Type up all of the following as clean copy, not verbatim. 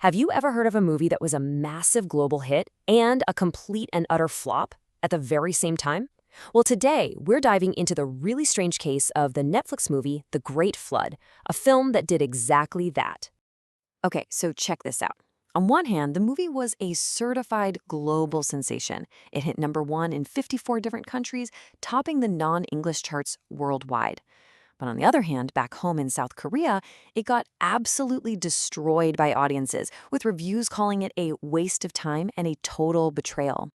Have you ever heard of a movie that was a massive global hit and a complete and utter flop at the very same time? Well, today we're diving into the really strange case of the Netflix movie The Great Flood, a film that did exactly that. Okay, so check this out. On one hand, the movie was a certified global sensation. It hit #1 in 54 different countries, topping the non-English charts worldwide. But on the other hand, back home in South Korea, it got absolutely destroyed by audiences, with reviews calling it a waste of time and a total betrayal.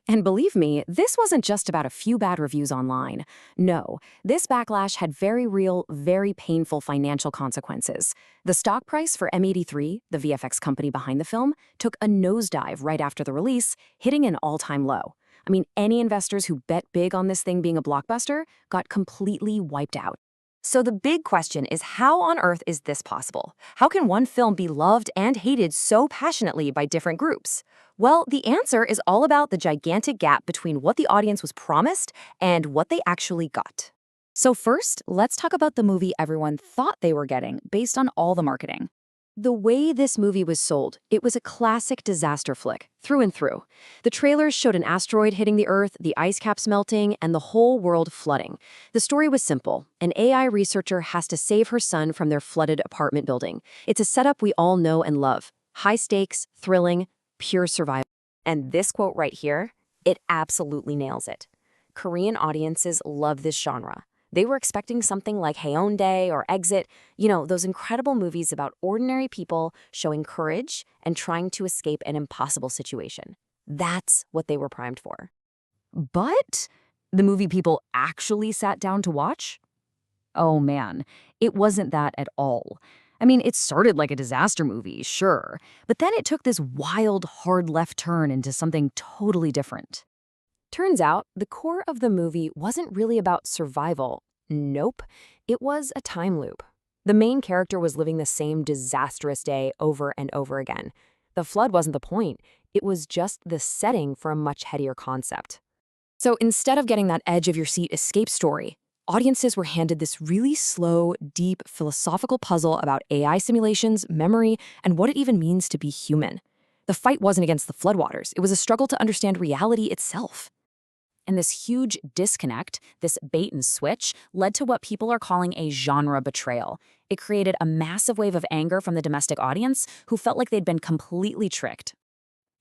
And believe me, this wasn't just about a few bad reviews online. No, this backlash had very real, very painful financial consequences. The stock price for M83, the VFX company behind the film, took a nosedive right after the release, hitting an all-time low. I mean, any investors who bet big on this thing being a blockbuster got completely wiped out. So the big question is, how on earth is this possible? How can one film be loved and hated so passionately by different groups? Well, the answer is all about the gigantic gap between what the audience was promised and what they actually got. So first, let's talk about the movie everyone thought they were getting based on all the marketing. The way this movie was sold, it was a classic disaster flick, through and through. The trailers showed an asteroid hitting the Earth, the ice caps melting, and the whole world flooding. The story was simple. An AI researcher has to save her son from their flooded apartment building. It's a setup we all know and love. High stakes, thrilling, pure survival. And this quote right here, it absolutely nails it. Korean audiences love this genre. They were expecting something like Haeundae or Exit, those incredible movies about ordinary people showing courage and trying to escape an impossible situation. That's what they were primed for. But the movie people actually sat down to watch? Oh man, it wasn't that at all. I mean, it started like a disaster movie, sure, but then it took this wild, hard left turn into something totally different. Turns out, the core of the movie wasn't really about survival. Nope, it was a time loop. The main character was living the same disastrous day over and over again. The flood wasn't the point, it was just the setting for a much headier concept. So instead of getting that edge-of-your-seat escape story, audiences were handed this really slow, deep, philosophical puzzle about AI simulations, memory, and what it even means to be human. The fight wasn't against the floodwaters, it was a struggle to understand reality itself. And this huge disconnect, this bait and switch, led to what people are calling a genre betrayal. It created a massive wave of anger from the domestic audience who felt like they'd been completely tricked.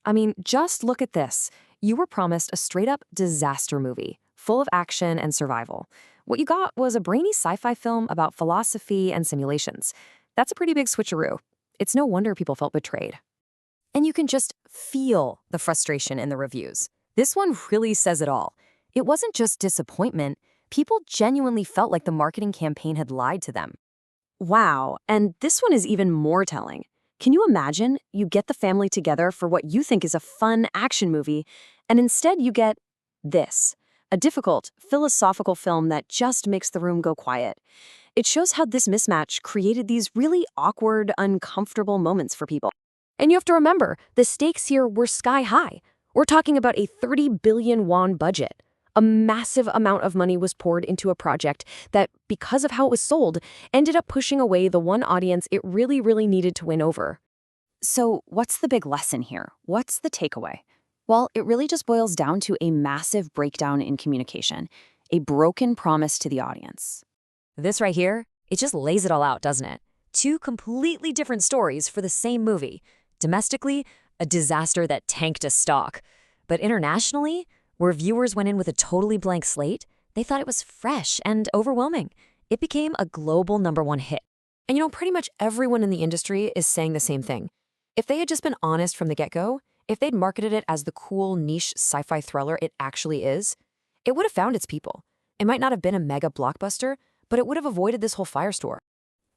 I mean, just look at this. You were promised a straight-up disaster movie, full of action and survival. What you got was a brainy sci-fi film about philosophy and simulations. That's a pretty big switcheroo. It's no wonder people felt betrayed. And you can just feel the frustration in the reviews. This one really says it all. It wasn't just disappointment. People genuinely felt like the marketing campaign had lied to them. Wow, and this one is even more telling. Can you imagine? You get the family together for what you think is a fun action movie, and instead you get this, a difficult, philosophical film that just makes the room go quiet. It shows how this mismatch created these really awkward, uncomfortable moments for people. And you have to remember, the stakes here were sky high. We're talking about a 30 billion won budget. A massive amount of money was poured into a project that, because of how it was sold, ended up pushing away the one audience it really, really needed to win over. So what's the big lesson here? What's the takeaway? Well, it really just boils down to a massive breakdown in communication, a broken promise to the audience. This right here, it just lays it all out, doesn't it? Two completely different stories for the same movie. Domestically, a disaster that tanked a stock. But internationally, where viewers went in with a totally blank slate, they thought it was fresh and overwhelming. It became a global #1 hit. And pretty much everyone in the industry is saying the same thing. If they had just been honest from the get-go, if they'd marketed it as the cool niche sci-fi thriller it actually is, it would have found its people. It might not have been a mega blockbuster, but it would have avoided this whole firestorm.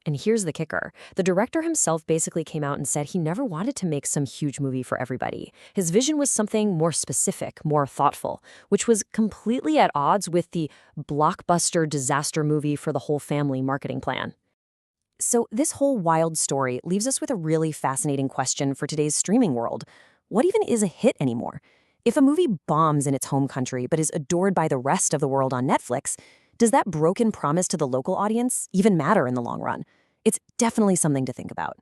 And here's the kicker. The director himself basically came out and said he never wanted to make some huge movie for everybody. His vision was something more specific, more thoughtful, which was completely at odds with the blockbuster disaster movie for the whole family marketing plan. So this whole wild story leaves us with a really fascinating question for today's streaming world. What even is a hit anymore? If a movie bombs in its home country but is adored by the rest of the world on Netflix, does that broken promise to the local audience even matter in the long run? It's definitely something to think about.